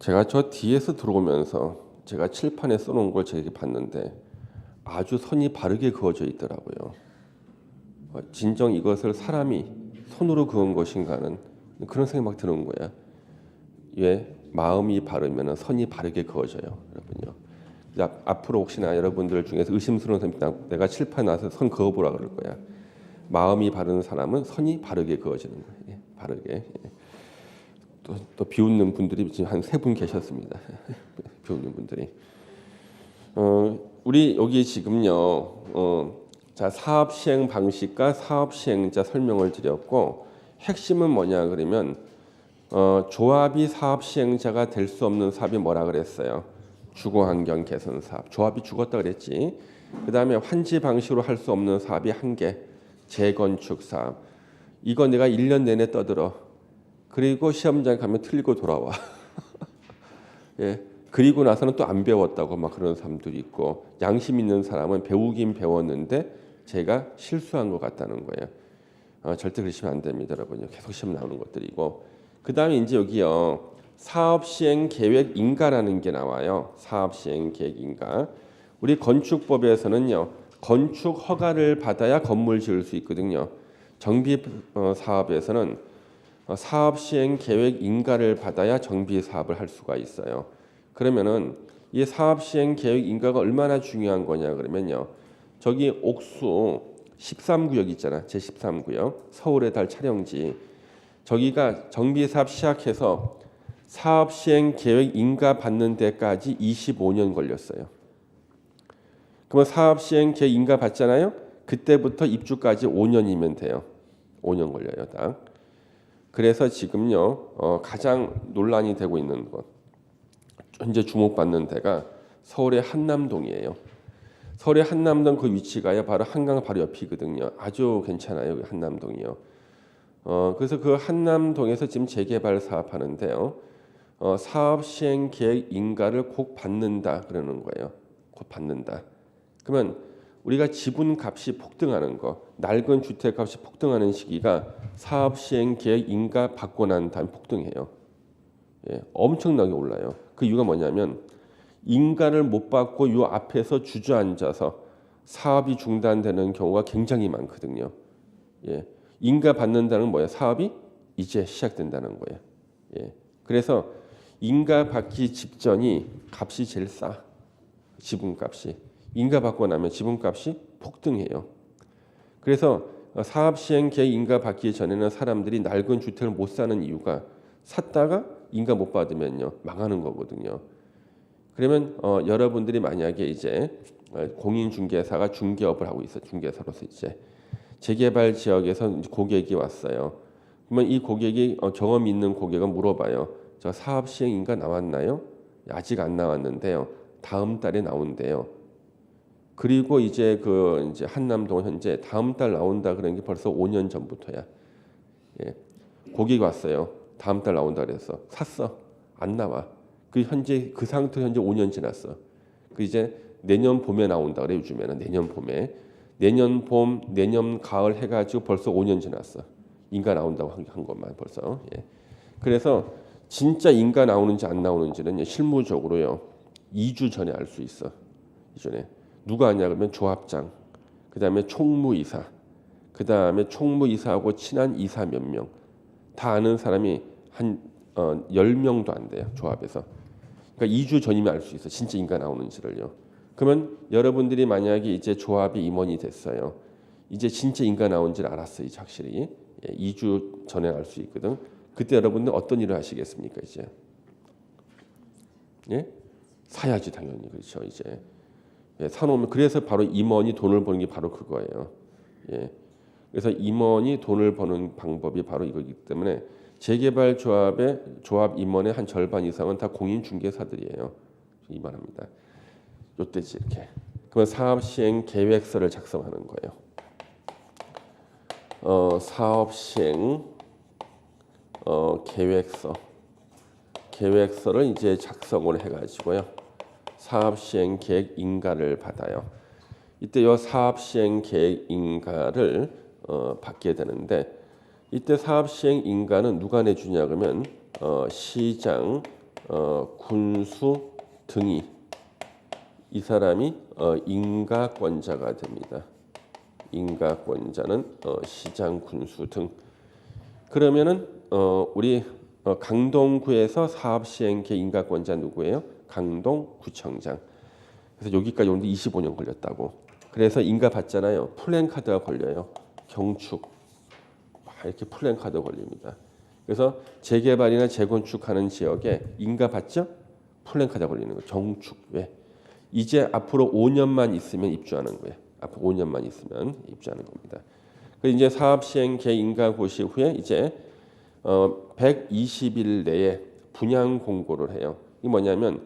제가 저 뒤에서 들어오면서 제가 칠판에 써놓은 걸 제가 봤는데 아주 선이 바르게 그어져 있더라고요. 진정 이것을 사람이 손으로 그은 것인가는 그런 생각이 막 드는 거야. 왜 마음이 바르면 선이 바르게 그어져요, 여러분요. 앞으로 혹시나 여러분들 중에서 의심스러운 사람이 내가 칠판에 나서 선 그어보라 그럴 거야. 마음이 바른 사람은 선이 바르게 그어지는 거예요. 예, 바르게. 예. 또 비웃는 분들이 지금 한 3분 계셨습니다. 비웃는 분들이. 우리 여기 지금요. 자, 사업 시행 방식과 사업 시행자 설명을 드렸고 핵심은 뭐냐 그러면 조합이 사업 시행자가 될 수 없는 사업이 뭐라 그랬어요? 주거 환경 개선 사업. 조합이 죽었다 그랬지. 그다음에 환지 방식으로 할 수 없는 사업이 한 개. 재건축 사업. 이거 내가 1년 내내 떠들어. 그리고 시험장 가면 틀리고 돌아와. 예. 그리고 나서는 또 안 배웠다고 막 그런 사람들이 있고 양심 있는 사람은 배우긴 배웠는데 제가 실수한 것 같다는 거예요. 절대 그러시면 안 됩니다, 여러분요. 계속 시험 나오는 것들이고 그 다음에 이제 여기요 사업 시행 계획 인가라는 게 나와요. 사업 시행 계획 인가. 우리 건축법에서는요 건축 허가를 받아야 건물 지을 수 있거든요. 정비 사업에서는 사업 시행 계획 인가를 받아야 정비 사업을 할 수가 있어요. 그러면은 이 사업 시행 계획 인가가 얼마나 중요한 거냐 그러면요. 저기 옥수 13구역 있잖아. 제 13구역 서울의 달 촬영지. 저기가 정비 사업 시작해서 사업 시행 계획 인가 받는 데까지 25년 걸렸어요. 그러면 사업 시행 계획 인가 받잖아요. 그때부터 입주까지 5년이면 돼요. 5년 걸려요, 딱. 그래서 지금요 가장 논란이 되고 있는 것 현재 주목받는 데가 서울의 한남동이에요. 서울의 한남동 그 위치가요 바로 한강 바로 옆이거든요. 아주 괜찮아요, 한남동이요. 그래서 그 한남동에서 지금 재개발 사업하는데요. 사업 시행 계획 인가를 곧 받는다 그러는 거예요. 곧 받는다. 그러면 우리가 지분값이 폭등하는 거, 낡은 주택값이 폭등하는 시기가 사업 시행 계획 인가 받고 난 다음 폭등해요. 예, 엄청나게 올라요. 그 이유가 뭐냐면 인가를 못 받고 요 앞에서 주저앉아서 사업이 중단되는 경우가 굉장히 많거든요. 예, 인가 받는다는 뭐예요? 사업이 이제 시작된다는 거예요. 예, 그래서 인가 받기 직전이 값이 제일 싸. 지분값이. 인가 받고 나면 지분값이 폭등해요. 그래서 사업 시행 계획 인가 받기 전에는 사람들이 낡은 주택을 못 사는 이유가 샀다가 인가 못 받으면요 망하는 거거든요. 그러면 여러분들이 만약에 이제 공인중개사가 중개업을 하고 있어 중개사로서 이제 재개발 지역에서 고객이 왔어요. 그러면 이 고객이 경험 있는 고객은 물어봐요. 저 사업 시행 인가 나왔나요? 아직 안 나왔는데요. 다음 달에 나온대요. 그리고 이제 이제 한남동 현재 다음 달 나온다 그런 게 벌써 5년 전부터야. 예. 고객이 왔어요. 다음 달 나온다 그래서 샀어. 안 나와. 그 현재 그 상태로 현재 5년 지났어. 그 이제 내년 봄에 나온다 그래 요즘에는 내년 봄에 내년 봄 내년 가을 해가지고 벌써 5년 지났어. 인가 나온다고 한 것만 벌써. 예. 그래서 진짜 인가 나오는지 안 나오는지는 실무적으로요 2주 전에 알 수 있어. 이전에. 누가 아냐 그러면 조합장, 그 다음에 총무이사, 그 다음에 총무이사하고 친한 이사 몇 명, 다 아는 사람이 한 10명도 안 돼요. 조합에서. 그러니까 2주 전이면 알 수 있어. 진짜 인가 나오는지를요. 그러면 여러분들이 만약에 이제 조합이 임원이 됐어요. 이제 진짜 인가 나온지를 알았어요. 이제 확실히. 2주 전에 알 수 있거든. 그때 여러분들 어떤 일을 하시겠습니까? 이제. 예? 사야지 당연히. 그렇죠. 이제. 예, 사놓으면 그래서 바로 임원이 돈을 버는 게 바로 그거예요. 예, 그래서 임원이 돈을 버는 방법이 바로 이거기 때문에 재개발 조합의 조합 임원의 한 절반 이상은 다 공인 중개사들이에요. 이 말합니다. 요때지 이렇게. 그러면 사업 시행 계획서를 작성하는 거예요. 사업 시행 계획서를 이제 작성을 해가지고요. 사업 시행 계획 인가를 받아요. 이때 이 사업 시행 계획 인가를 받게 되는데 이때 사업 시행 인가는 누가 내주냐 그러면 시장 군수 등이 이 사람이 인가권자가 됩니다. 인가권자는 시장, 군수 등. 그러면은 우리 강동구에서 사업시행계 인가권자 누구예요? 강동구청장. 그래서 여기까지 오는데 25년 걸렸다고. 그래서 인가 받잖아요. 플랜카드가 걸려요. 경축. 이렇게 플랜카드 걸립니다. 그래서 재개발이나 재건축하는 지역에 인가 받죠? 플랜카드 걸리는 거. 정축. 왜? 이제 앞으로 5년만 있으면 입주하는 거예요. 앞으로 5년만 있으면 입주하는 겁니다. 그리고 이제 사업 시행 개인가 고시 후에 이제 120일 내에 분양 공고를 해요. 이게 뭐냐면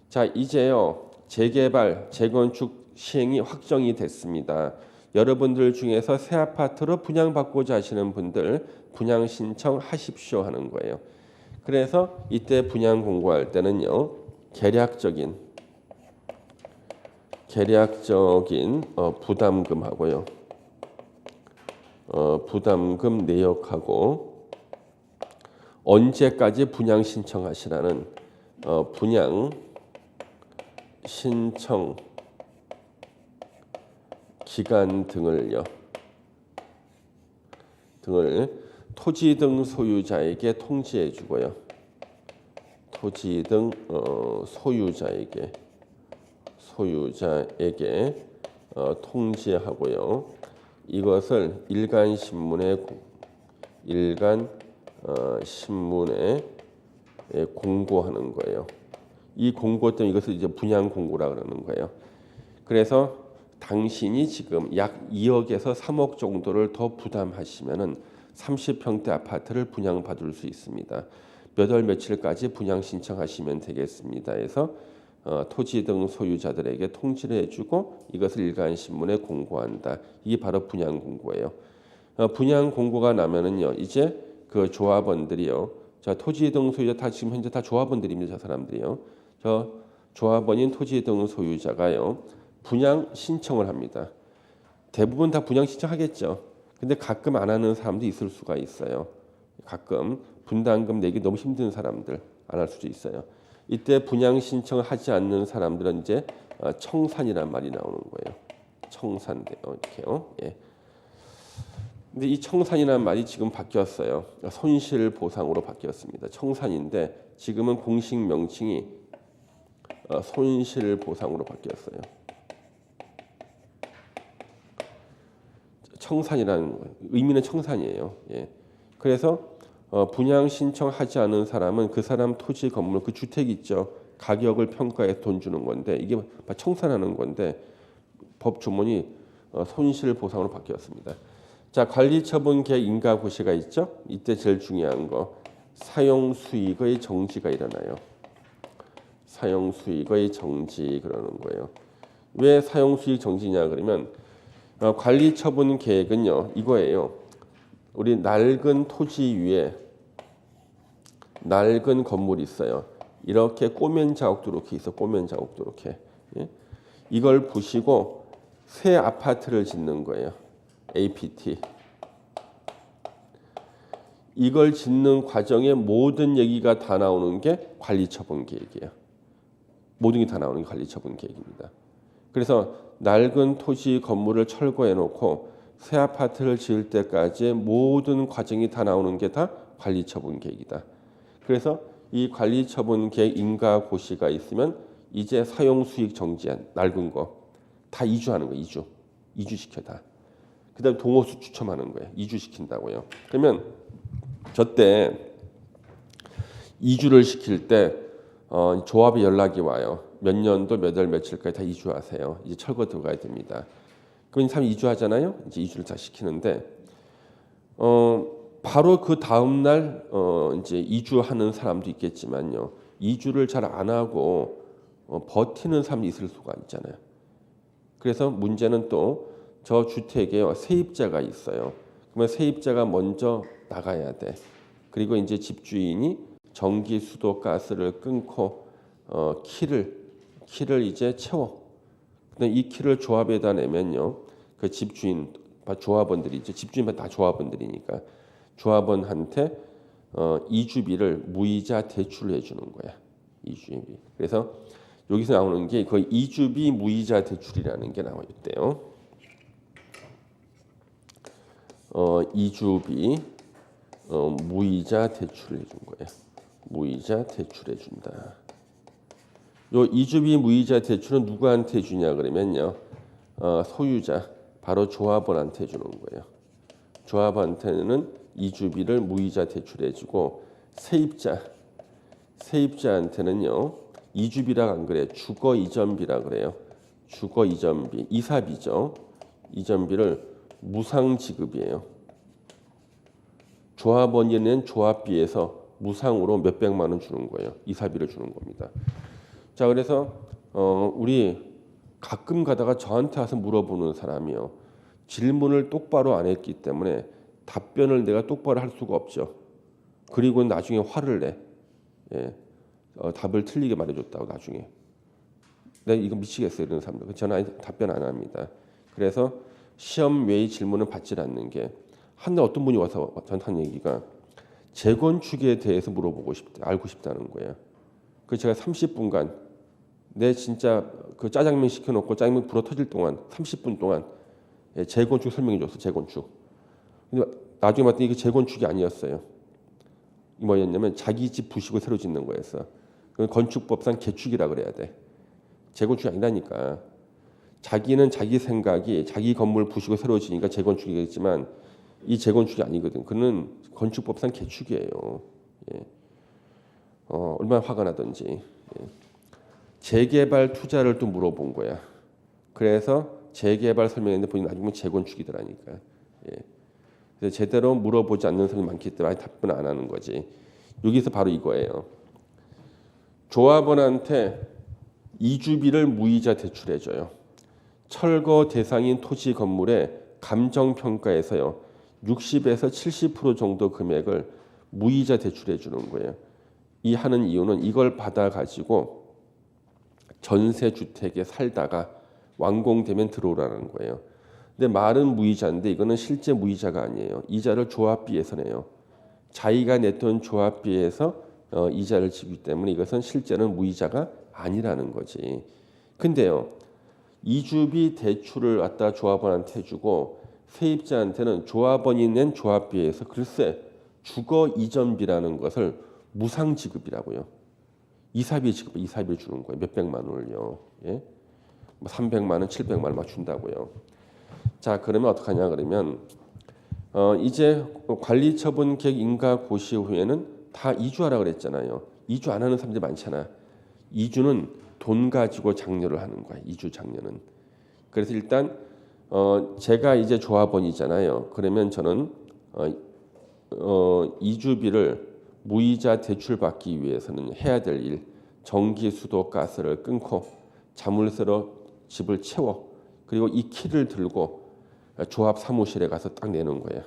자 이제요 재개발 재건축 시행이 확정이 됐습니다. 여러분들 중에서 새 아파트로 분양받고자 하시는 분들 분양 신청하십시오 하는 거예요. 그래서 이때 분양 공고할 때는요 계략적인 부담금하고요. 부담금 내역하고 언제까지 분양 신청하시라는 분양 신청 기간 등을 토지 등 소유자에게 통지해 주고요. 토지 등 소유자에게 통지하고요. 이것을 일간 신문에 공고하는 거예요. 이 공고 때문에 이것을 이제 분양 공고라 그러는 거예요. 그래서 당신이 지금 약 2억에서 3억 정도를 더 부담하시면은 30평대 아파트를 분양받을 수 있습니다. 몇 월 며칠까지 분양 신청하시면 되겠습니다. 해서 토지 등 소유자들에게 통지를 해주고 이것을 일간 신문에 공고한다. 이게 바로 분양 공고예요. 분양 공고가 나면은요, 이제 그 조합원들이요, 자 토지 등 소유자 다 지금 현재 다 조합원들입니다. 저 사람들이요, 저 조합원인 토지 등 소유자가요 분양 신청을 합니다. 대부분 다 분양 신청하겠죠. 근데 가끔 안 하는 사람도 있을 수가 있어요. 가끔 분담금 내기 너무 힘든 사람들 안 할 수도 있어요. 이때 분양 신청을 하지 않는 사람들은 이제 청산이란 말이 나오는 거예요. 청산돼요. 이렇게요. 예. 근데 이 청산이라는 말이 지금 바뀌었어요. 손실 보상으로 바뀌었습니다. 청산인데 지금은 공식 명칭이 손실 보상으로 바뀌었어요. 청산이라는 의미는 청산이에요. 예. 그래서 분양 신청하지 않은 사람은 그 사람 토지 건물 그 주택 있죠. 가격을 평가해서 돈 주는 건데 이게 청산하는 건데 법 조문이 손실 보상으로 바뀌었습니다. 자 관리처분계 인가고시가 있죠. 이때 제일 중요한 거 사용 수익의 정지가 일어나요. 사용 수익의 정지 그러는 거예요. 왜 사용 수익 정지냐 그러면 관리처분 계획은요 이거예요. 우리 낡은 토지 위에 낡은 건물이 있어요. 이렇게 꼬면 자국도 이렇게 있어. 꼬면 자국도 이렇게. 예? 이걸 부시고 새 아파트를 짓는 거예요. APT. 이걸 짓는 과정에 모든 얘기가 다 나오는 게 관리처분 계획이에요. 모든 게 다 나오는 게 관리처분 계획입니다. 그래서 낡은 토지 건물을 철거해 놓고 새 아파트를 지을 때까지 모든 과정이 다 나오는 게 다 관리처분 계획이다. 그래서 이 관리처분 계획 인가고시가 있으면 이제 사용수익 정지한 낡은 거 다 이주하는 거예요. 이주시켜 다. 그다음 동호수 추첨하는 거예요. 이주시킨다고요. 그러면 저때 이주를 시킬 때 조합에 연락이 와요. 몇 년도 몇 월 며칠까지 다 이주하세요. 이제 철거 들어가야 됩니다. 그럼 이 사람이 이주하잖아요. 이제 이주를 다 시키는데 바로 그 다음 날 이제 이주하는 사람도 있겠지만요. 이주를 잘 안 하고 버티는 사람이 있을 수가 있잖아요. 그래서 문제는 또 저 주택에 세입자가 있어요. 그러면 세입자가 먼저 나가야 돼. 그리고 이제 집주인이 전기, 수도, 가스를 끊고 키를 이제 채워. 근데 이 키를 조합에다 내면요, 그 집주인, 조합원들이죠. 집주인만 다 조합원들이니까 조합원한테 이주비를 무이자 대출을 해주는 거야. 이주비. 그래서 여기서 나오는 게 거의 이주비 무이자 대출이라는 게 나와 있대요. 이주비 무이자 대출을 해준 거예요. 무이자 대출해 준다. 요 이주비 무이자 대출은 누구한테 주냐 그러면요. 소유자 바로 조합원한테 주는 거예요. 조합원한테는 이주비를 무이자 대출해 주고 세입자한테는요. 이주비라 안 그래. 주거 이전비라 그래요. 주거 이전비, 이사비죠. 이전비를 무상 지급이에요. 조합원이 낸 조합비에서 무상으로 몇백만 원 주는 거예요. 이사비를 주는 겁니다. 자, 그래서 우리 가끔 가다가 저한테 와서 물어보는 사람이요. 질문을 똑바로 안 했기 때문에 답변을 내가 똑바로 할 수가 없죠. 그리고 나중에 화를 내. 예. 답을 틀리게 말해줬다고 나중에. 내가 이거 미치겠어요. 이런 사람들. 저는 답변 안 합니다. 그래서 시험 외의 질문을 받지 않는 게 한날 어떤 분이 와서 저한테 한 얘기가 재건축에 대해서 물어보고 싶다. 알고 싶다는 거예요. 그래서 제가 30분간 내 진짜 그 짜장면 시켜놓고 짜장면 불어 터질 동안 30분 동안 재건축 설명해줬어. 재건축. 근데 나중에 봤더니 이게 재건축이 아니었어요. 이 뭐였냐면 자기 집 부시고 새로 짓는 거였어. 그건 건축법상 개축이라 그래야 돼. 재건축이 아니라니까. 자기는 자기 생각이 자기 건물 부시고 새로 지니까 재건축이겠지만 이 재건축이 아니거든. 그는 건축법상 개축이에요. 예. 얼마나 화가 나든지. 예. 재개발 투자를 또 물어본 거야. 그래서 재개발 설명했는데 보니 나중에 재건축이더라니까. 예. 그래서 제대로 물어보지 않는 사람이 많기 때문에 답변 안 하는 거지. 여기서 바로 이거예요. 조합원한테 이주비를 무이자 대출해줘요. 철거 대상인 토지 건물의 감정평가에서요. 60에서 70% 정도 금액을 무이자 대출해 주는 거예요. 이 하는 이유는 이걸 받아가지고 전세주택에 살다가 완공되면 들어오라는 거예요. 근데 말은 무이자인데 이거는 실제 무이자가 아니에요. 이자를 조합비에서 내요. 자기가 냈던 조합비에서 이자를 지기 때문에 이것은 실제는 무이자가 아니라는 거지. 근데요. 이주비 대출을 갖다 조합원한테 주고 세입자한테는 조합원이 낸 조합비에서 글쎄 주거 이전비라는 것을 무상 지급이라고요. 이사비 지급, 이사비를 주는 거예요. 몇백만 원을요. 예? 300만 원, 700만 원 막 준다고요. 자, 그러면 어떡하냐 그러면 이제 관리처분 계획 인가 고시 후에는 다 이주하라 그랬잖아요. 이주 안 하는 사람들이 많잖아. 이주는 돈 가지고 장려를 하는 거야. 이주 장려는. 그래서 일단 제가 이제 조합원이잖아요. 그러면 저는 이주비를 무이자 대출받기 위해서는 해야 될 일, 전기, 수도, 가스를 끊고 자물쇠로 집을 채워. 그리고 이 키를 들고 조합 사무실에 가서 딱 내는 거예요.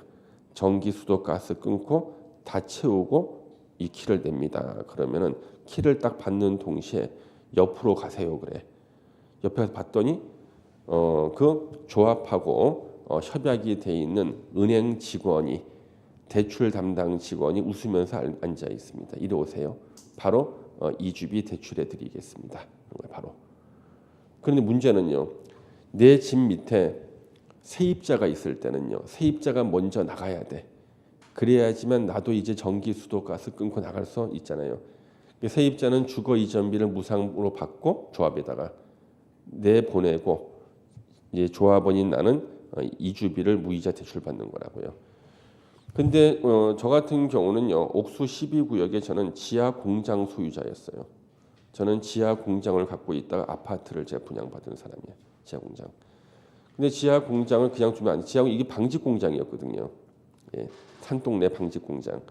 전기, 수도, 가스 끊고 다 채우고 이 키를 냅니다. 그러면은 키를 딱 받는 동시에 옆으로 가세요. 그래. 옆에서 봤더니 그 조합하고 협약이 돼 있는 은행 직원이 대출 담당 직원이 웃으면서 앉아 있습니다. 이리 오세요. 바로 이주비 대출해 드리겠습니다. 바로. 그런데 문제는요. 내 집 밑에 세입자가 있을 때는요. 세입자가 먼저 나가야 돼. 그래야지만 나도 이제 전기, 수도, 가스 끊고 나갈 수 있잖아요. 세입자는 주거 이전비를 무상으로 받고 조합에다가 내보내고 이제 조합원인 나는 이주비를 무이자 대출 받는 거라고요. 근데 저 같은 경우는요. 옥수 12구역에 저는 지하 공장 소유자였어요. 저는 지하 공장을 갖고 있다가 아파트를 제가 분양받은 사람이에요. 지하 공장. 근데 지하 공장을 그냥 주면 안 돼. 지하 이게 방직 공장이었거든요. 예, 산동 내 방직 공장.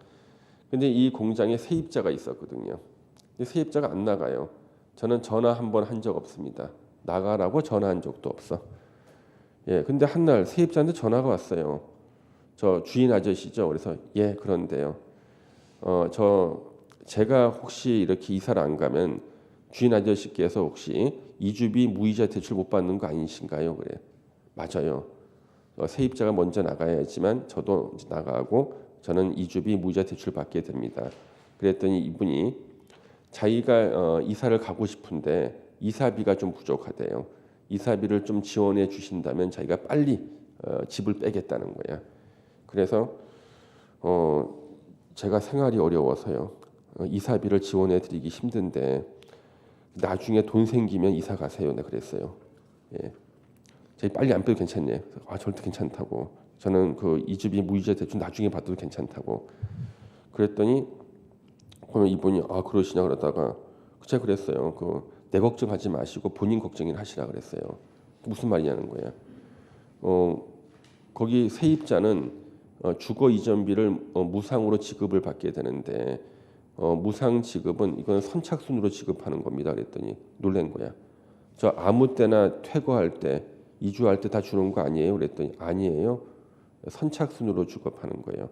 근데 이 공장에 세입자가 있었거든요. 근데 세입자가 안 나가요. 저는 전화 한 번 한 적 없습니다. 나가라고 전화한 적도 없어. 예, 근데 한 날 세입자한테 전화가 왔어요. 저 주인 아저씨죠. 그래서 예, 그런데요. 제가 혹시 이렇게 이사를 안 가면 주인 아저씨께서 혹시 이주비 무이자 대출 못 받는 거 아니신가요? 그래. 맞아요. 세입자가 먼저 나가야지만 저도 나가고 저는 이주비 무이자 대출 받게 됩니다. 그랬더니 이분이 자기가 이사를 가고 싶은데 이사비가 좀 부족하대요. 이사비를 좀 지원해 주신다면 자기가 빨리 집을 빼겠다는 거야. 그래서 제가 생활이 어려워서요. 이사비를 지원해 드리기 힘든데 나중에 돈 생기면 이사 가세요. 네, 그랬어요. 예. 저희 빨리 안 빼도 괜찮네. 아, 절대 괜찮다고. 저는 그 이 집이 무이자 대출 나중에 받아도 괜찮다고. 그랬더니 그러면 이분이 아 그러시냐 그러다가 제가 그랬어요. 그 내 걱정하지 마시고 본인 걱정이나 하시라 그랬어요. 무슨 말이냐는 거야. 거기 세입자는 주거 이전비를 무상으로 지급을 받게 되는데 무상 지급은 이건 선착순으로 지급하는 겁니다. 그랬더니 놀란 거야. 저 아무 때나 퇴거할 때 이주할 때 다 주는 거 아니에요? 그랬더니 아니에요. 선착순으로 지급하는 거예요.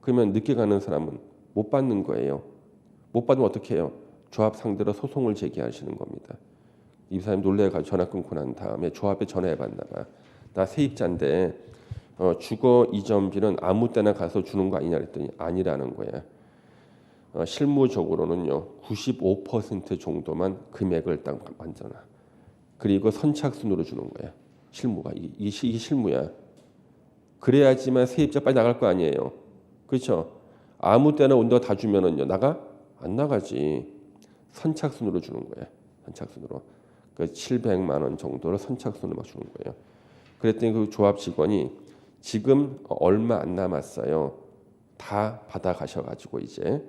그러면 늦게 가는 사람은 못 받는 거예요. 못 받으면 어떻게 해요? 조합 상대로 소송을 제기하시는 겁니다. 이 사람이 놀래가지고 전화 끊고 난 다음에 조합에 전화해 봤나 봐. 나 세입자인데 주거 이전비는 아무 때나 가서 주는 거 아니냐 그랬더니 아니라는 거야. 실무적으로는요 95% 정도만 금액을 딱 만져놔. 그리고 선착순으로 주는 거야. 실무가 이게 실무야. 그래야지만 세입자 빨리 나갈 거 아니에요. 그렇죠? 아무 때나 온다고 다 주면은요 나가 안 나가지. 선착순으로 주는 거야. 선착순으로. 그 700만 원 정도를 선착순으로 막 주는 거예요. 그랬더니 그 조합 직원이 지금 얼마 안 남았어요. 다 받아 가셔가지고 이제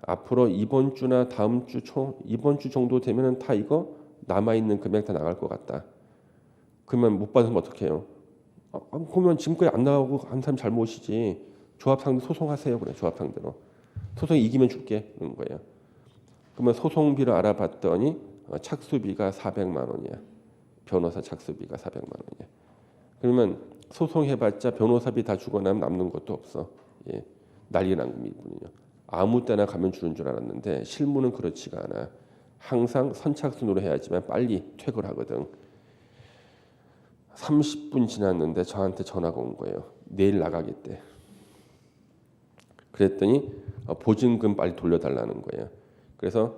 앞으로 이번 주나 다음 주 이번 주 정도 되면은 다 이거 남아 있는 금액 다 나갈 것 같다. 그러면 못 받으면 어떻게 해요? 그러면 지금까지 안 나가고 한 사람 잘못이지. 조합 상대 소송하세요. 그래 조합 상대로. 소송 이기면 줄게 그런 거예요. 그러면 소송비를 알아봤더니 착수비가 400만 원이야. 변호사 착수비가 400만 원이야. 그러면 소송해봤자 변호사비 다 주고 나면 남는 것도 없어. 예. 난리 난 겁니다. 이분은요. 아무 때나 가면 주는 줄 알았는데 실무는 그렇지가 않아. 항상 선착순으로 해야지만 빨리 퇴근을 하거든. 30분 지났는데 저한테 전화가 온 거예요. 내일 나가겠대. 그랬더니 보증금 빨리 돌려달라는 거예요. 그래서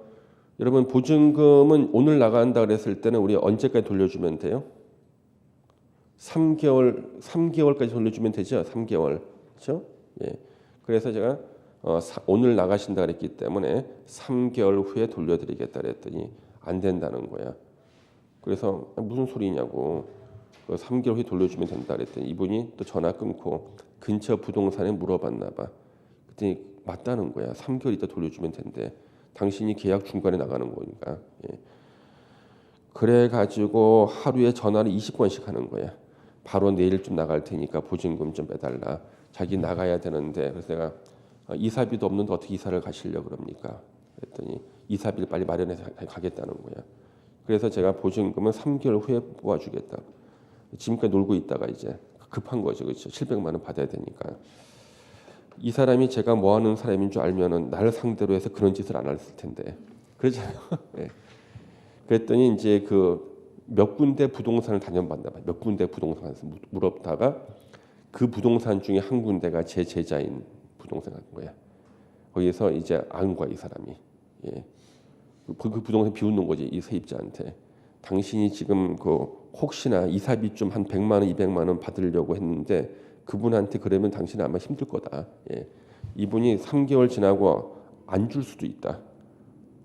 여러분 보증금은 오늘 나간다 그랬을 때는 우리 언제까지 돌려주면 돼요? 3개월까지 돌려주면 되죠. 3개월. 그렇죠? 예. 그래서 제가 오늘 나가신다 그랬기 때문에 3개월 후에 돌려드리겠다 그랬더니 안 된다는 거야. 그래서 무슨 소리냐고. 3개월 후에 돌려주면 된다 그랬더니 이분이 또 전화 끊고 근처 부동산에 물어봤나 봐. 그랬더니 맞다는 거야. 3개월 있다 돌려주면 된대. 당신이 계약 중간에 나가는 거니까. 예. 그래가지고 하루에 전화를 20번씩 하는 거야. 바로 내일쯤 나갈 테니까 보증금 좀 빼달라. 자기 나가야 되는데 그래서 내가 이사비도 없는데 어떻게 이사를 가시려고 그럽니까? 그랬더니 이사비를 빨리 마련해서 가겠다는 거야. 그래서 제가 보증금은 3개월 후에 뽑아주겠다. 지금까지 놀고 있다가 이제 급한 거죠. 그렇죠? 700만 원 받아야 되니까. 이 사람이 제가 뭐 하는 사람인 줄 알면은 나를 상대로 해서 그런 짓을 안 했을 텐데. 그렇잖아요. 네. 그랬더니 이제 그 몇 군데 부동산을 다녀봤나 봐요. 몇 군데 부동산에서 물었다가 그 부동산 중에 한 군데가 제 제자인 부동산 같은 거야. 거기서 이제 안 거야 이 사람이. 예. 그 부동산 비웃는 거지 이 세입자한테. 당신이 지금 그 혹시나 이사비 좀 한 100만 원, 200만 원 받으려고 했는데 그분한테 그러면 당신은 아마 힘들 거다. 예. 이분이 3개월 지나고 안 줄 수도 있다.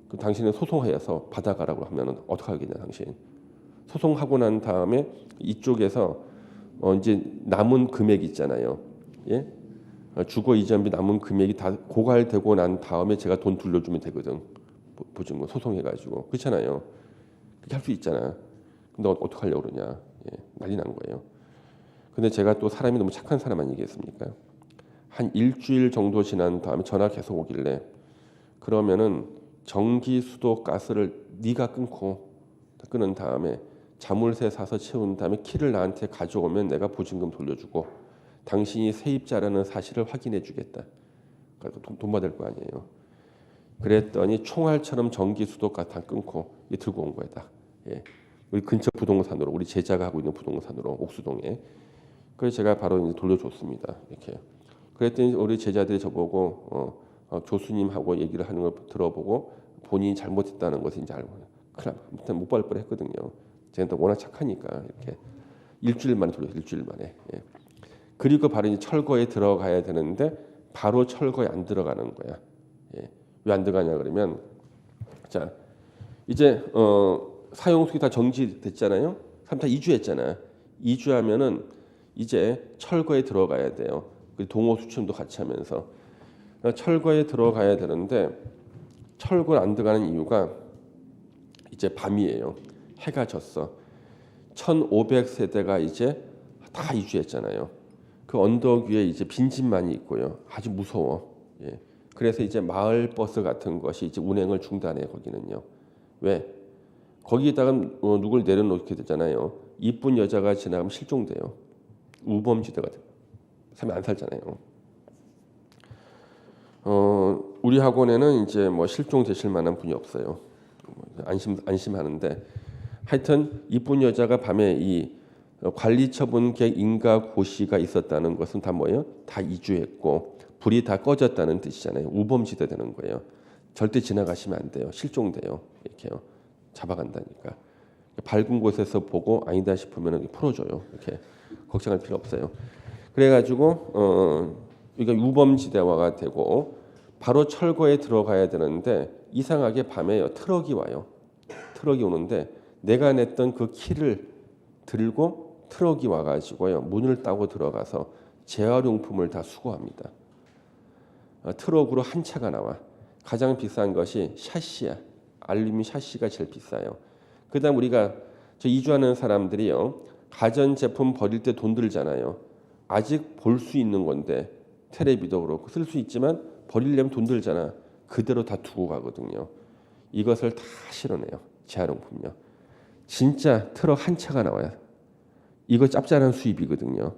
그 당신은 소송해서 받아가라고 하면은 어떻게 하겠냐 당신. 소송하고 난 다음에 이쪽에서 이제 남은 금액 있잖아요. 예? 주거 이전비 남은 금액이 다 고갈되고 난 다음에 제가 돈 돌려주면 되거든. 보증금 소송해가지고 그렇잖아요. 그렇게 할 수 있잖아. 근데 어떻게 하려고 그러냐. 예, 난리 난 거예요. 근데 제가 또 사람이 너무 착한 사람 아니겠습니까? 한 일주일 정도 지난 다음에 전화 계속 오길래 그러면은 전기, 수도, 가스를 네가 끊은 다음에 자물쇠 사서 채운 다음에 키를 나한테 가져오면 내가 보증금 돌려주고 당신이 세입자라는 사실을 확인해 주겠다. 그러니까 돈 받을 거 아니에요. 그랬더니 총알처럼 전기, 수도, 가스 다 끊고 들고 온 거야. 다. 예. 우리 근처 부동산으로 우리 제자가 하고 있는 부동산으로 옥수동에. 그래서 제가 바로 이제 돌려줬습니다. 이렇게. 그랬더니 우리 제자들이 저보고 교수님하고 얘기를 하는 걸 들어보고 본인이 잘못했다는 것을 이제 알고 큰일 아무튼 못 밟을 뻔했거든요. 제가 또 워낙 착하니까 이렇게 일주일 만에 돌렸어요. 일주일 만에. 예. 그리고 바로 이제 철거에 들어가야 되는데 바로 철거에 안 들어가는 거야. 예. 왜 안 들어가냐 그러면 자 이제 사용수기 다 정지됐잖아요. 다 이주했잖아. 이주하면은 이제 철거에 들어가야 돼요. 동호 수침도 같이 하면서 철거에 들어가야 되는데 철거에 안 들어가는 이유가 이제 밤이에요. 해가 졌어. 1500세대가 이제 다 이주했잖아요. 그 언덕 위에 이제 빈집만이 있고요. 아주 무서워. 예. 그래서 이제 마을 버스 같은 것이 이제 운행을 중단해 거기는요. 왜? 거기에다가 누굴 내려놓게 되잖아요. 이쁜 여자가 지나가면 실종돼요. 우범지대가 돼요. 사람이 안 살잖아요. 우리 학원에는 이제 뭐 실종되실 만한 분이 없어요. 안심하는데 하여튼 이쁜 여자가 밤에 이 관리처분계 인가 고시가 있었다는 것은 다 뭐예요? 다 이주했고 불이 다 꺼졌다는 뜻이잖아요. 우범지대 되는 거예요. 절대 지나가시면 안 돼요. 실종돼요. 이렇게요. 잡아간다니까. 밝은 곳에서 보고 아니다 싶으면 풀어줘요. 이렇게 걱정할 필요 없어요. 그래가지고 이게 우범지대화가 되고 바로 철거에 들어가야 되는데 이상하게 밤에 트럭이 와요. 트럭이 오는데 내가 냈던 그 키를 들고 트럭이 와가지고요 문을 따고 들어가서 재활용품을 다 수거합니다. 트럭으로 한 차가 나와. 가장 비싼 것이 샤시야. 알루미늄 샤시가 제일 비싸요. 그다음 우리가 저 이주하는 사람들이요 가전 제품 버릴 때 돈 들잖아요. 아직 볼 수 있는 건데 텔레비도 그렇고 쓸 수 있지만 버리려면 돈 들잖아. 그대로 다 두고 가거든요. 이것을 다 실어내요. 재활용품요. 진짜 트럭 한 차가 나와요. 이거 짭짤한 수입이거든요.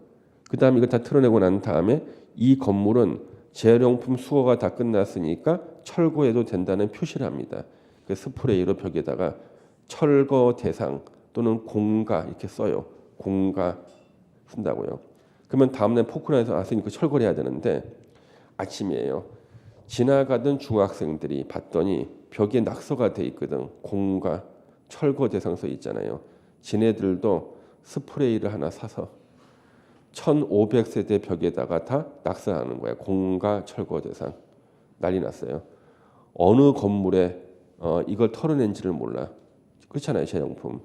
그다음 이거 다 틀어내고 난 다음에 이 건물은 재활용품 수거가 다 끝났으니까 철거해도 된다는 표시를 합니다. 그 스프레이로 벽에다가 철거 대상 또는 공가 이렇게 써요. 공가 쓴다고요. 그러면 다음날 포크라인에서 왔으니까 철거를 해야 되는데 아침이에요. 지나가던 중학생들이 봤더니 벽에 낙서가 돼 있거든. 공가 철거 대상 써 있잖아요. 지네들도 스프레이를 하나 사서 1500세대 벽에다가 다 낙서하는 거야. 공가 철거 대상. 난리 났어요. 어느 건물에 이걸 털어낸지를 몰라. 그렇잖아요. 재활용품.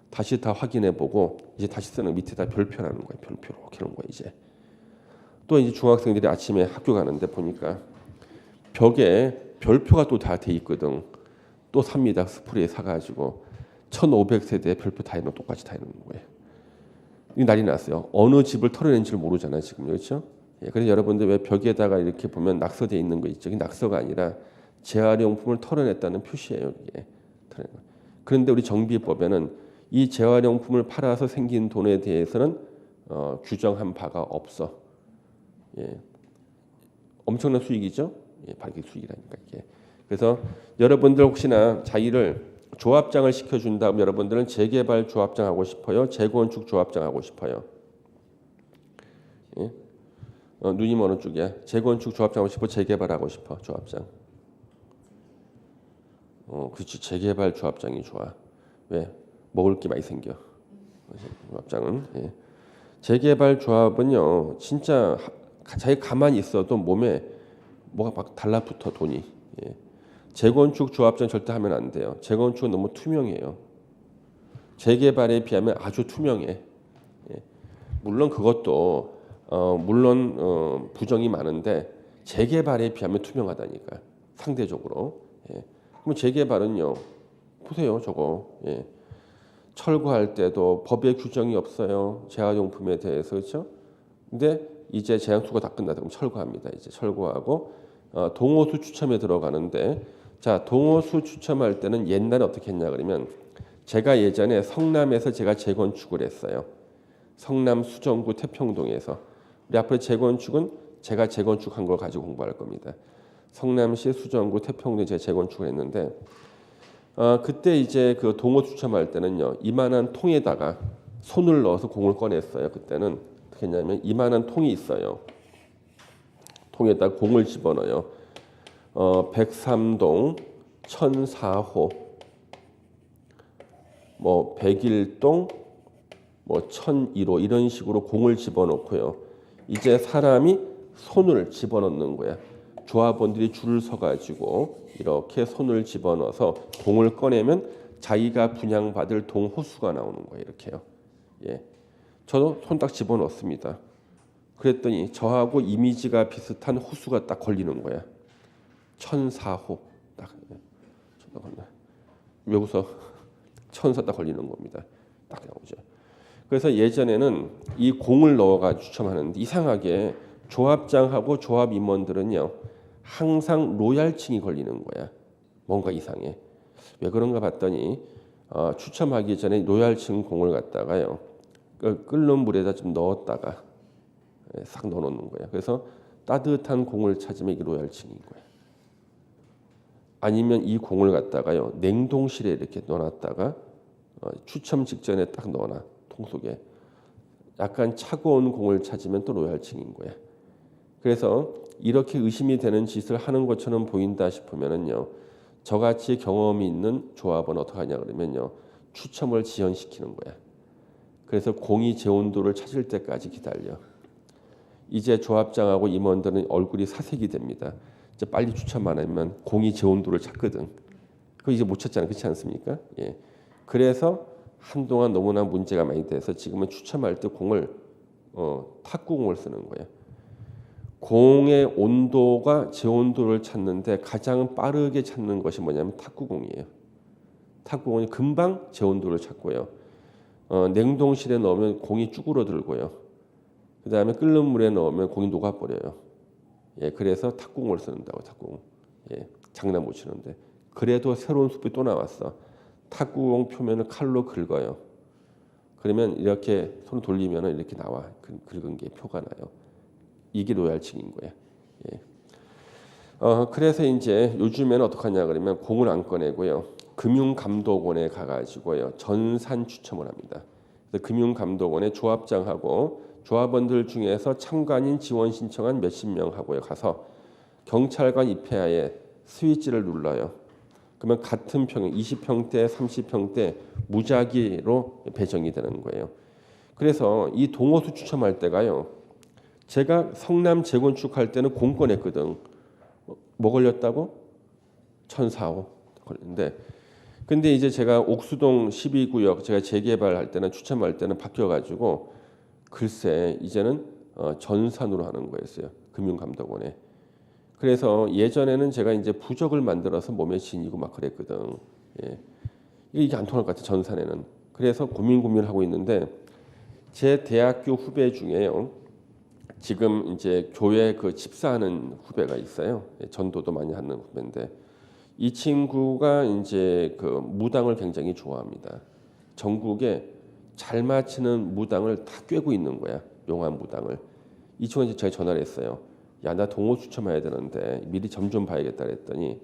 다시 다 확인해보고 이제 다시 쓰는 밑에다 별표라는 거예요. 별표 이렇게 하는 거예요. 이제 또 이제 중학생들이 아침에 학교 가는데 보니까 벽에 별표가 또 다 돼 있거든. 또 삽니다. 스프레이 사가지고 1500세대 별표 다 해놓은 똑같이 다 해놓는 거예요. 이 난리 났어요. 어느 집을 털어낸지를 모르잖아요. 지금 그렇죠? 예, 그래서 여러분들 왜 벽에다가 이렇게 보면 낙서돼 있는 거 있죠? 이 낙서가 아니라 재활용품을 털어냈다는 표시예요. 이게. 그런데 우리 정비법에는 이 재활용품을 팔아서 생긴 돈에 대해서는 규정한 바가 없어. 예. 엄청난 수익이죠. 예, 발기 수익이라니까 이게. 그래서 여러분들 혹시나 자기를 조합장을 시켜준다면 여러분들은 재개발 조합장 하고 싶어요? 재건축 조합장 하고 싶어요? 예? 누님 어느 쪽이야? 재건축 조합장 하고 싶어? 재개발 하고 싶어? 조합장. 그렇지. 재개발 조합장이 좋아. 왜? 먹을 게 많이 생겨. 조합장은. 예. 재개발 조합은요. 진짜 자기 가만히 있어도 몸에 뭐가 막 달라붙어 돈이. 예. 재건축 조합장 절대 하면 안 돼요. 재건축은 너무 투명해요. 재개발에 비하면 아주 투명해. 예. 물론 그것도 물론 부정이 많은데 재개발에 비하면 투명하다니까. 상대적으로. 예. 그럼 재개발은요. 보세요, 저거. 예. 철거할 때도 법에 규정이 없어요. 재활용품에 대해서 그렇죠? 근데 이제 재앙수가 다 끝나다 그럼 철거합니다. 이제 철거하고 동호수 추첨에 들어가는데 자 동호수 추첨할 때는 옛날에 어떻게 했냐 그러면 제가 예전에 성남에서 제가 재건축을 했어요. 성남 수정구 태평동에서 우리 앞으로 재건축은 제가 재건축한 걸 가지고 공부할 겁니다. 성남시 수정구 태평동에 제가 재건축을 했는데 그때 이제 그 동호 추첨할 때는요 이만한 통에다가 손을 넣어서 공을 꺼냈어요. 그때는 어떻게 했냐면 이만한 통이 있어요. 통에다 공을 집어넣어요. 103동 1004호, 뭐 101동, 뭐 1001호 이런 식으로 공을 집어넣고요. 이제 사람이 손을 집어넣는 거야. 조합원들이 줄을 서가지고 이렇게 손을 집어넣어서 공을 꺼내면 자기가 분양받을 동 호수가 나오는 거예요. 이렇게요. 예, 저도 손 딱 집어넣습니다. 그랬더니 저하고 이미지가 비슷한 호수가 딱 걸리는 거야. 1004호 딱. 왜 웃어? 1004 딱 걸리는 겁니다. 딱 나오죠. 그래서 예전에는 이 공을 넣어가지고 추첨하는데 이상하게 조합장하고 조합 임원들은요 항상 로얄층이 걸리는 거야. 뭔가 이상해. 왜 그런가 봤더니 추첨하기 전에 로얄층 공을 갖다가요 끓는 물에다 좀 넣었다가 싹 넣어놓는 거야. 그래서 따뜻한 공을 찾으면 이게 로얄층인 거야. 아니면 이 공을 갖다가요 냉동실에 이렇게 넣어놨다가 추첨 직전에 딱 넣어놔. 통 속에 약간 차가운 공을 찾으면 또 로얄층인 거야. 그래서 이렇게 의심이 되는 짓을 하는 것처럼 보인다 싶으면은요 저같이 경험이 있는 조합은 어떻게 하냐 그러면요 추첨을 지연시키는 거야. 그래서 공이 제 온도를 찾을 때까지 기다려. 이제 조합장하고 임원들은 얼굴이 사색이 됩니다. 이제 빨리 추첨 안 하면 공이 제 온도를 찾거든. 그거 이제 못 찾잖아, 그렇지 않습니까? 예. 그래서 한동안 너무나 문제가 많이 돼서 지금은 추첨할 때 공을 탁구공을 쓰는 거예요. 공의 온도가 제 온도를 찾는데 가장 빠르게 찾는 것이 뭐냐면 탁구공이에요. 탁구공이 금방 제 온도를 찾고요. 냉동실에 넣으면 공이 쭈그러들고요. 그 다음에 끓는 물에 넣으면 공이 녹아버려요. 예, 그래서 탁구공을 쓰는다고 탁구공. 예, 장난 못 치는데. 그래도 새로운 수법이 또 나왔어. 탁구공 표면을 칼로 긁어요. 그러면 이렇게 손을 돌리면 이렇게 나와. 긁은 게 표가 나요. 이게 로얄층인 거예요. 예. 그래서 이제 요즘에는 어떻게 하냐 그러면 공을 안 꺼내고요. 금융감독원에 가가지고요. 전산 추첨을 합니다. 그래서 금융감독원에 조합장하고 조합원들 중에서 참관인 지원 신청한 몇십 명하고요. 가서 경찰관 입회하에 스위치를 눌러요. 그러면 같은 평형 20평대, 30평대 무작위로 배정이 되는 거예요. 그래서 이 동호수 추첨할 때가요. 제가 성남 재건축할 때는 공권했거든. 뭐 걸렸다고? 1004호 걸렸는데 근데 이제 제가 옥수동 12구역 제가 재개발할 때는 추첨할 때는 바뀌어가지고 글쎄 이제는 전산으로 하는 거였어요. 금융감독원에. 그래서 예전에는 제가 이제 부적을 만들어서 몸에 지니고 막 그랬거든. 예. 이게 안 통할 것 같아 전산에는. 그래서 고민하고 있는데 제 대학교 후배 중에요. 지금 이제 교회 그 집사하는 후배가 있어요. 전도도 많이 하는 후배인데 이 친구가 이제 그 무당을 굉장히 좋아합니다. 전국에 잘 맞히는 무당을 다 꿰고 있는 거야. 용한 무당을. 이 친구가 제가 전화를 했어요. 야, 나 동호 추첨해야 되는데 미리 점 좀 봐야겠다 그랬더니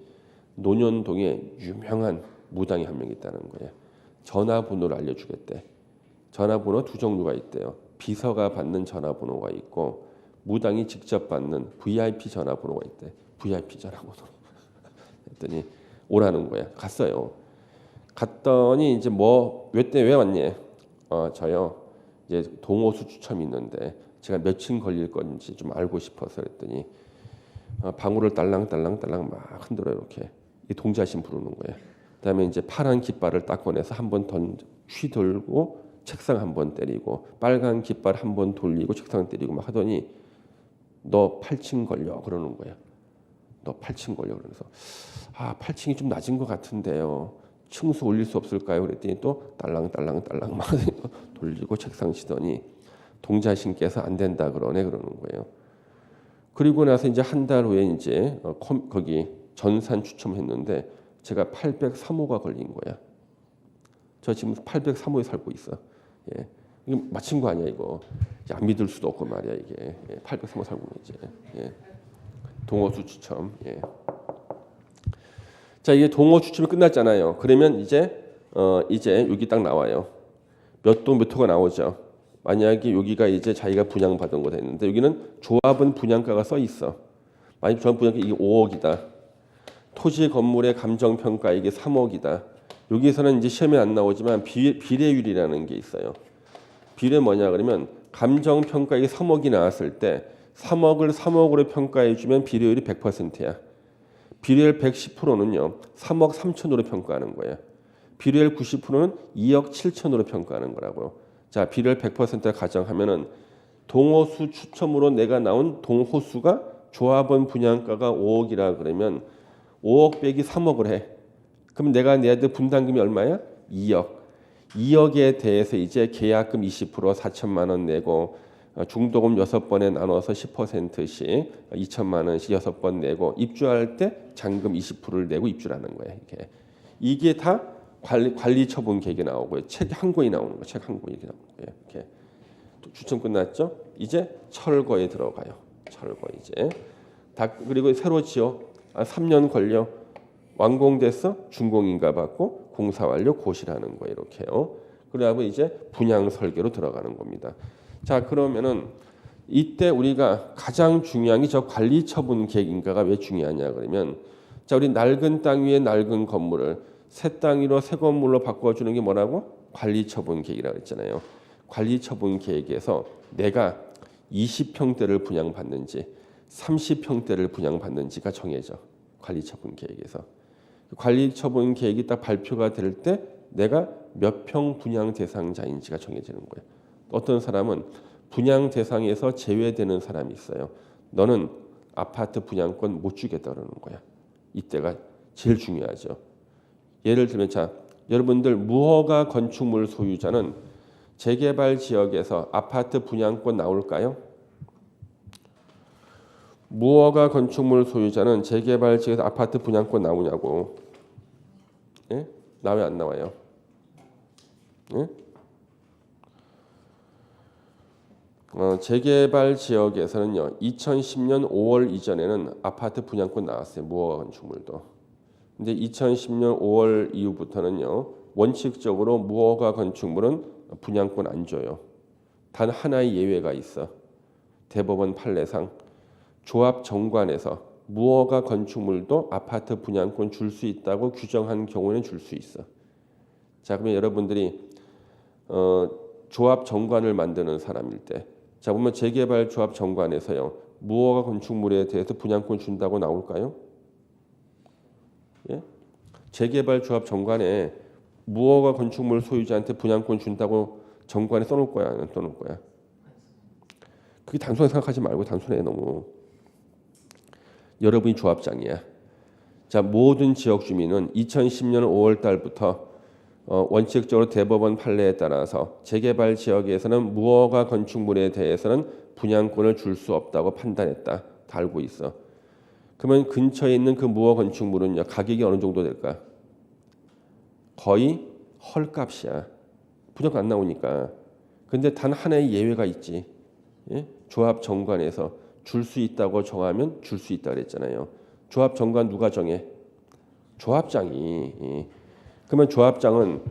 논현동에 유명한 무당이 한 명 있다는 거예요. 전화번호를 알려주겠대. 전화번호 두 종류가 있대요. 비서가 받는 전화번호가 있고 무당이 직접 받는 VIP 전화번호가 있대. VIP 전화번호. 했더니 오라는 거야. 갔어요. 갔더니 이제 뭐 왜 왔니? 저요. 이제 동호수 추첨이 있는데 제가 며칠 걸릴 건지 좀 알고 싶어서 그랬더니 방울을 딸랑딸랑 막 흔들어 이렇게 이 동자신 부르는 거예요. 그다음에 이제 파란 깃발을 딱 꺼내서 한 번 휘돌고 책상 한 번 때리고 빨간 깃발 한 번 돌리고 책상 때리고 막 하더니 너 8층 걸려 그러는 거야. 너 8층 걸려 그러면서 8층이 좀 낮은 것 같은데요. 층수 올릴 수 없을까요? 그랬더니 또 딸랑딸랑 막 돌리고 책상 치더니 동자신께서 안 된다 그러는 거예요. 그리고 나서 이제 한 달 후에 이제 거기 전산 추첨했는데 제가 803호가 걸린 거야. 저 지금 803호에 살고 있어. 예. 이거 맞힌 거 아니야 이거. 안 믿을 수도 없고 말이야 이게. 803호 살고 이제. 예. 동호수 추첨. 예. 자 이게 동호 추첨이 끝났잖아요. 그러면 이제 여기 딱 나와요. 몇 동 몇 호가 나오죠. 만약에 여기가 이제 자기가 분양받은 거 됐는데 여기는 조합은 분양가가 써 있어. 만약 조합 분양가 이게 5억이다. 토지 건물의 감정평가액이 3억이다. 여기서는 이제 시험에 안 나오지만 비례율이라는 게 있어요. 비례 뭐냐 그러면 감정평가액이 3억이 나왔을 때 3억을 3억으로 평가해 주면 비례율이 100%야. 비례율 110%는요. 3억 3천으로 평가하는 거예요. 비례율 90%는 2억 7천으로 평가하는 거라고요. 자, 비례율 100% 가정하면은 동호수 추첨으로 내가 나온 동호수가 조합원 분양가가 5억이라 그러면 5억 빼기 3억을 해. 그럼 내가 내야 될 분담금이 얼마야? 2억. 2억에 대해서 이제 계약금 20% 4천만 원 내고 중도금 6번에 나눠서 10%씩 2천만 원씩 6번 내고 입주할 때 잔금 20%를 내고 입주를 하는 거예요. 이게 다 관리 처분 계획이 나오고요. 책 한 권이 나오는 거예요. 책 한 권이 이렇게 나오는 거예요. 이렇게. 추첨 끝났죠? 이제 철거에 들어가요. 철거 이제. 그리고 새로 지어 3년 걸려 완공됐어? 준공인가 받고 공사 완료 고시라는 거예요. 이렇게요. 그러고 이제 분양 설계로 들어가는 겁니다. 자, 그러면은 이때 우리가 가장 중요한 게 저 관리 처분 계획인가가 왜 중요하냐 그러면 자, 우리 낡은 땅 위에 낡은 건물을 새 땅 위로 새 건물로 바꿔주는 게 뭐라고? 관리 처분 계획이라고 했잖아요. 관리 처분 계획에서 내가 20평대를 분양받는지 30평대를 분양받는지가 정해져. 관리 처분 계획에서. 관리 처분 계획이 딱 발표가 될 때 내가 몇 평 분양 대상자인지가 정해지는 거예요. 어떤 사람은 분양 대상에서 제외되는 사람이 있어요. 너는 아파트 분양권 못 주겠다 그러는 거야. 이때가 제일 중요하죠. 예를 들면 자, 여러분들 무허가 건축물 소유자는 재개발 지역에서 아파트 분양권 나올까요? 무허가 건축물 소유자는 재개발 지역에서 아파트 분양권 나오냐고. 예? 나와요 안 나와요? 예? 재개발 지역에서는요. 2010년 5월 이전에는 아파트 분양권 나왔어요. 무허가 건축물도. 근데 2010년 5월 이후부터는요. 원칙적으로 무허가 건축물은 분양권 안 줘요. 단 하나의 예외가 있어. 대법원 판례상 조합 정관에서 무허가 건축물도 아파트 분양권 줄 수 있다고 규정한 경우는 줄 수 있어. 자, 그러면 여러분들이 조합 정관을 만드는 사람일 때, 자 보면 재개발 조합 정관에서요 무허가 건축물에 대해서 분양권 준다고 나올까요? 예? 재개발 조합 정관에 무허가 건축물 소유자한테 분양권 준다고 정관에 써놓을 거야, 안 써놓을 거야? 그게 단순하게 생각하지 말고 단순해 너무. 여러분이 조합장이야. 자, 모든 지역 주민은 2010년 5월 달부터 원칙적으로 대법원 판례에 따라서 재개발 지역에서는 무허가 건축물에 대해서는 분양권을 줄 수 없다고 판단했다. 다 알고 있어. 그러면 근처에 있는 그 무허가 건축물은요 가격이 어느 정도 될까? 거의 헐값이야. 분양권 안 나오니까. 근데 단 하나의 예외가 있지. 예? 조합 정관에서 줄 수 있다고 정하면 줄 수 있다 그랬잖아요. 조합 정관 누가 정해? 조합장이. 예. 그러면 조합장은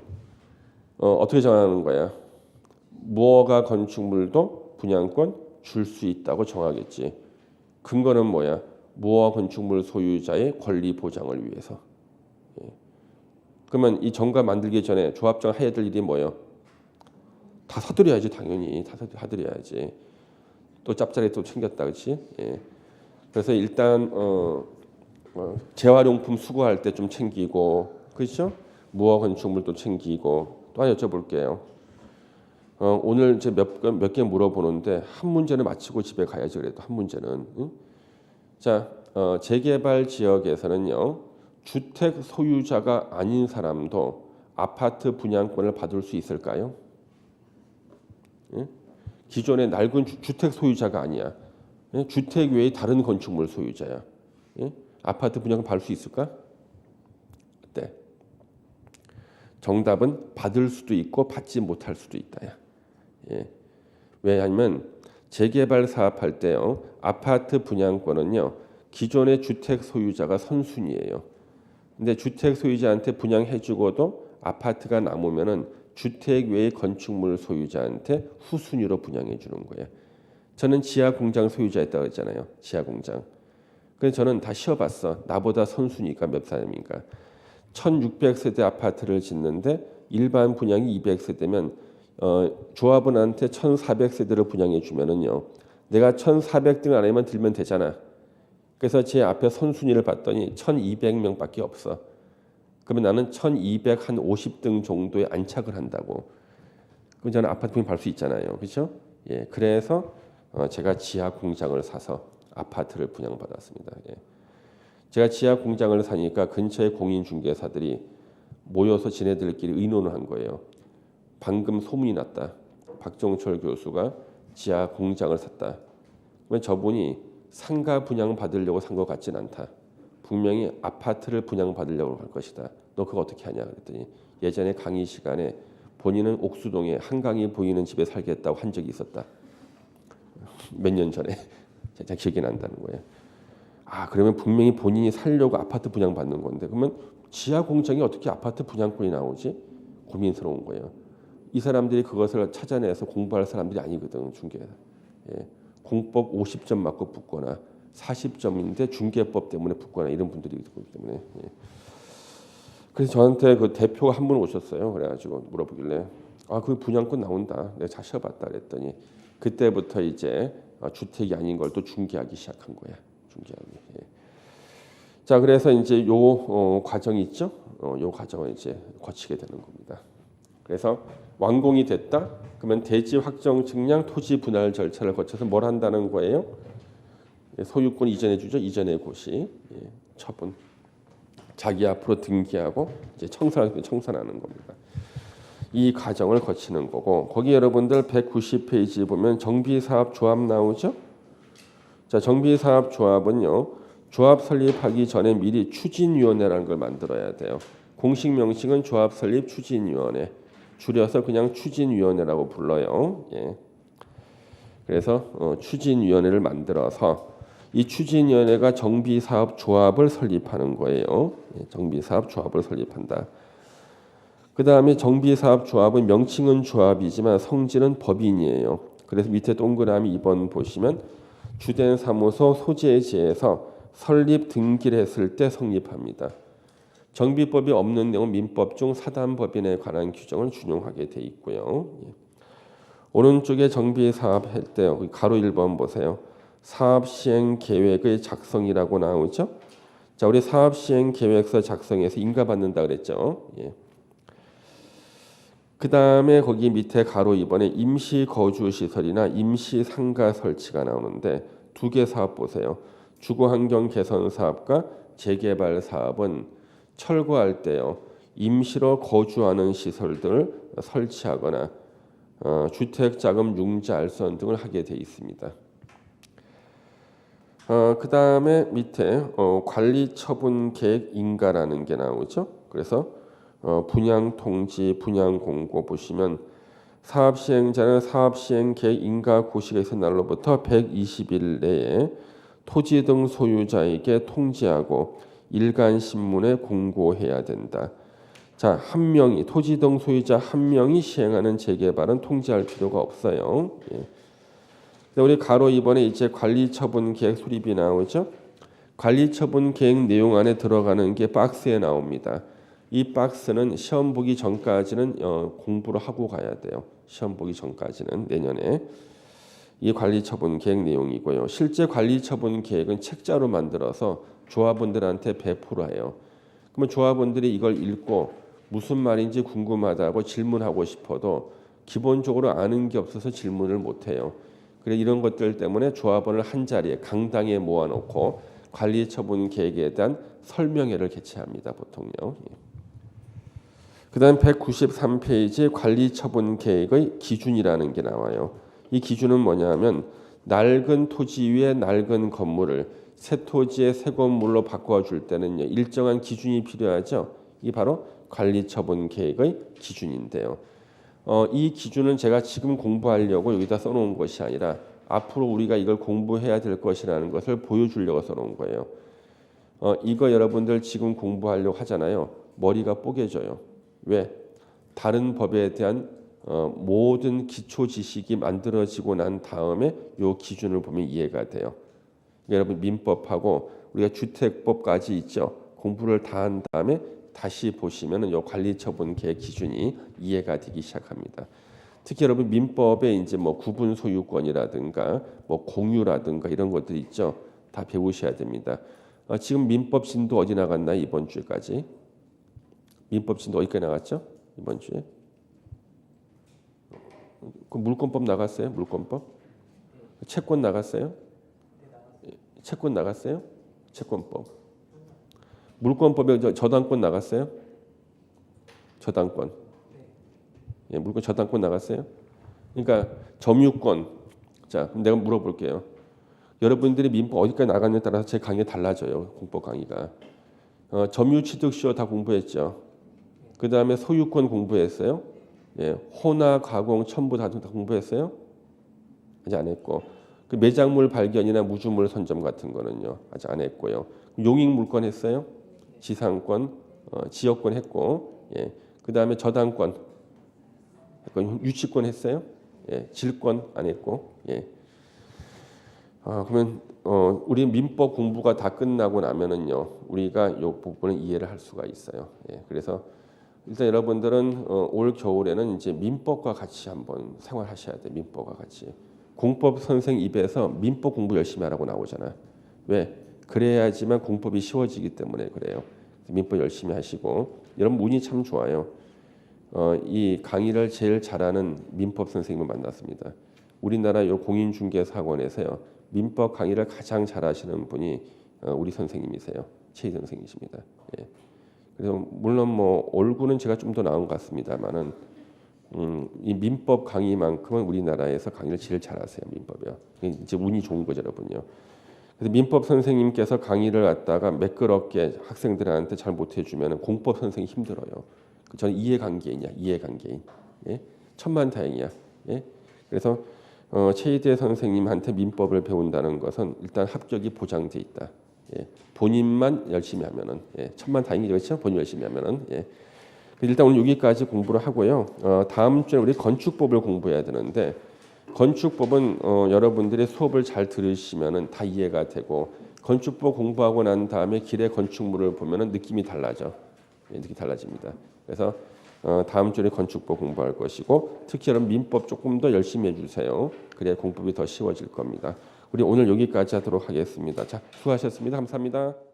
어떻게 정하는 거야? 무허가 건축물도 분양권 줄 수 있다고 정하겠지. 근거는 뭐야? 무허가 건축물 소유자의 권리 보장을 위해서. 예. 그러면 이 정관 만들기 전에 조합장 해야 될 일이 뭐예요? 다 사들여야지 당연히. 다 사들여야지. 또 짭짤이 또 챙겼다, 그렇지? 예. 그래서 일단 재활용품 수거할 때 좀 챙기고, 그렇죠? 무허가 건축물도 챙기고. 또 하나 여쭤볼게요. 오늘 이제 몇 개 물어보는데 한 문제는 마치고 집에 가야지 그래도 한 문제는. 응? 자, 재개발 지역에서는요 주택 소유자가 아닌 사람도 아파트 분양권을 받을 수 있을까요? 응? 기존의 낡은 주택 소유자가 아니야. 응? 주택 외의 다른 건축물 소유자야. 응? 아파트 분양권 받을 수 있을까? 어때? 정답은 받을 수도 있고 받지 못할 수도 있다야. 예. 왜냐하면 재개발 사업할 때요 아파트 분양권은요 기존의 주택 소유자가 선순위예요. 근데 주택 소유자한테 분양해주고도 아파트가 남으면은 주택 외의 건축물 소유자한테 후순위로 분양해 주는 거예요. 저는 지하 공장 소유자였다고 했잖아요. 지하 공장. 그래서 저는 다 쉬어봤어. 나보다 선수니까 몇 사람인가. 1600세대 아파트를 짓는데 일반 분양이 200세대면 조합원한테 1400세대를 분양해 주면은요. 내가 1400등 안에만 들면 되잖아. 그래서 제 앞에 선순위를 봤더니 1200명밖에 없어. 그러면 나는 1250등 정도에 안착을 한다고. 그럼 저는 아파트 분양 받을 수 있잖아요. 그렇죠? 예. 그래서 제가 지하 공장을 사서 아파트를 분양받았습니다. 예. 제가 지하 공장을 사니까 근처에 공인중개사들이 모여서 지네들끼리 의논을 한 거예요. 방금 소문이 났다. 박종철 교수가 지하 공장을 샀다. 그러면 저분이 상가 분양 받으려고 산 것 같진 않다. 분명히 아파트를 분양 받으려고 할 것이다. 너 그거 어떻게 하냐 그랬더니 예전에 강의 시간에 본인은 옥수동에 한강이 보이는 집에 살겠다고 한 적이 있었다. 몇 년 전에 제가 기억이 난다는 거예요. 아 그러면 분명히 본인이 살려고 아파트 분양 받는 건데 그러면 지하 공장이 어떻게 아파트 분양권이 나오지? 고민스러운 거예요. 이 사람들이 그것을 찾아내서 공부할 사람들이 아니거든 중개. 예. 공법 50점 맞고 붙거나 40점인데 중개법 때문에 붙거나 이런 분들이 있기 때문에. 예. 그래서 저한테 그 대표가 한 분 오셨어요. 그래가지고 물어보길래 그 분양권 나온다. 내가 잘 시험봤다 그랬더니 그때부터 이제 주택이 아닌 걸 또 중개하기 시작한 거야. 중개하기. 예. 자 그래서 이제 요 과정이 있죠. 요 과정을 이제 거치게 되는 겁니다. 그래서 완공이 됐다. 그러면 대지 확정 측량 토지 분할 절차를 거쳐서 뭘 한다는 거예요? 소유권 이전해 주죠. 이전의 고시. 예. 처분. 자기 앞으로 등기하고 이제 청산하는 겁니다. 이 과정을 거치는 거고 거기 여러분들 190페이지 보면 정비사업조합 나오죠. 자 정비사업조합은요. 조합 설립하기 전에 미리 추진위원회라는 걸 만들어야 돼요. 공식 명칭은 조합 설립 추진위원회. 줄여서 그냥 추진위원회라고 불러요. 예. 그래서 추진위원회를 만들어서 이 추진위원회가 정비사업조합을 설립하는 거예요. 예. 정비사업조합을 설립한다. 그 다음에 정비사업조합은 명칭은 조합이지만 성질은 법인이에요. 그래서 밑에 동그라미 2번 보시면 주된 사무소 소재지에서 설립 등기를 했을 때 성립합니다. 정비법이 없는 내용은 민법 중 사단법인에 관한 규정을 준용하게 돼 있고요. 예. 오른쪽에 정비사업 할 때 가로 1번 보세요. 사업시행계획의 작성이라고 나오죠. 자, 우리 사업시행계획서 작성해서 인가받는다 그랬죠. 예. 그 다음에 거기 밑에 가로 2번에 임시거주시설이나 임시상가 설치가 나오는데 두 개 사업 보세요. 주거환경 개선 사업과 재개발 사업은 철거할 때요. 임시로 거주하는 시설들을 설치하거나 주택자금 융자 알선 등을 하게 돼 있습니다. 그 다음에 밑에 관리처분 계획 인가라는 게 나오죠. 그래서 분양 통지, 분양 공고 보시면 사업 시행자는 사업 시행 계획 인가 고시가 있은 날로부터 120일 내에 토지 등 소유자에게 통지하고 일간 신문에 공고해야 된다. 자, 한 명이 토지 등 소유자 한 명이 시행하는 재개발은 통지할 필요가 없어요. 예. 우리 가로 2번에 이제 관리처분 계획 수립이 나오죠. 관리처분 계획 내용 안에 들어가는 게 박스에 나옵니다. 이 박스는 시험 보기 전까지는 공부를 하고 가야 돼요. 시험 보기 전까지는 내년에. 이 관리처분 계획 내용이고요. 실제 관리처분 계획은 책자로 만들어서 조합원들한테 배포를 해요. 그러면 조합원들이 이걸 읽고 무슨 말인지 궁금하다고 질문하고 싶어도 기본적으로 아는 게 없어서 질문을 못해요. 그래서 이런 것들 때문에 조합원을 한 자리에 강당에 모아놓고 관리처분 계획에 대한 설명회를 개최합니다. 보통요. 그 다음 193페이지 관리처분 계획의 기준이라는 게 나와요. 이 기준은 뭐냐면 낡은 토지 위에 낡은 건물을 새 토지의 새 건물로 바꿔줄 때는 일정한 기준이 필요하죠. 이게 바로 관리처분 계획의 기준인데요. 이 기준은 제가 지금 공부하려고 여기다 써놓은 것이 아니라 앞으로 우리가 이걸 공부해야 될 것이라는 것을 보여주려고 써놓은 거예요. 이거 여러분들 지금 공부하려고 하잖아요. 머리가 뽀개져요. 왜? 다른 법에 대한 모든 기초 지식이 만들어지고 난 다음에 이 기준을 보면 이해가 돼요. 여러분 민법하고 우리가 주택법까지 있죠. 공부를 다 한 다음에 다시 보시면은 요 관리처분 계획 기준이 이해가 되기 시작합니다. 특히 여러분 민법에 이제 뭐 구분 소유권이라든가 뭐 공유라든가 이런 것들 있죠. 다 배우셔야 됩니다. 지금 민법 진도 어디 나갔나요? 이번 주까지 민법 진도 어디까지 나갔죠? 이번 주에 그 물권법 나갔어요? 물권법 채권 나갔어요? 채권 나갔어요? 채권법 물권법에 저당권 나갔어요? 저당권 예, 물권 저당권 나갔어요? 그러니까 점유권 자 그럼 내가 물어볼게요. 여러분들이 민법 어디까지 나갔냐에 따라서 제 강의가 달라져요. 공법 강의가 점유취득시효 다 공부했죠. 그 다음에 소유권 공부했어요. 예, 호나 가공 첨부 다 공부했어요? 아직 안 했고 그 매장물 발견이나 무주물 선점 같은 거는요 아직 안 했고요. 용익 물권 했어요? 지상권, 지역권 했고 예, 그 다음에 저당권 했고 유치권 했어요? 예, 질권 안 했고 예. 그러면 우리 민법 공부가 다 끝나고 나면은요 우리가 이 부분을 이해를 할 수가 있어요. 예, 그래서 일단 여러분들은 올 겨울에는 이제 민법과 같이 한번 생활하셔야 돼. 민법과 같이. 공법 선생 입에서 민법 공부 열심히 하라고 나오잖아. 왜? 그래야지만 공법이 쉬워지기 때문에 그래요. 민법 열심히 하시고 여러분 운이 참 좋아요. 이 강의를 제일 잘하는 민법 선생님을 만났습니다. 우리나라 요 공인중개사학원에서요 민법 강의를 가장 잘하시는 분이 우리 선생님이세요. 최희 선생님이십니다. 예. 그래서 물론 뭐 얼굴은 제가 좀 더 나은 것 같습니다만은 이 민법 강의만큼은 우리나라에서 강의를 제일 잘하세요. 민법이요. 이제 운이 좋은 거죠, 여러분요. 그래서 민법 선생님께서 강의를 갖다가 매끄럽게 학생들한테 잘 못해주면 공법 선생이 힘들어요. 저는 이해관계인이야, 이해관계인. 예? 천만다행이야. 예? 그래서 최희대 선생님한테 민법을 배운다는 것은 일단 합격이 보장돼 있다. 예. 본인만 열심히 하면은 예. 천만다행이죠, 그렇죠? 본인 열심히 하면은 예. 일단 오늘 여기까지 공부를 하고요. 다음 주에 우리 건축법을 공부해야 되는데 건축법은 여러분들이 수업을 잘 들으시면은 다 이해가 되고 건축법 공부하고 난 다음에 길에 건축물을 보면은 느낌이 달라져. 예, 느낌이 달라집니다. 그래서 다음 주에 건축법 공부할 것이고 특히 여러분 민법 조금 더 열심히 해주세요. 그래야 공법이 더 쉬워질 겁니다. 우리 오늘 여기까지 하도록 하겠습니다. 자, 수고하셨습니다. 감사합니다.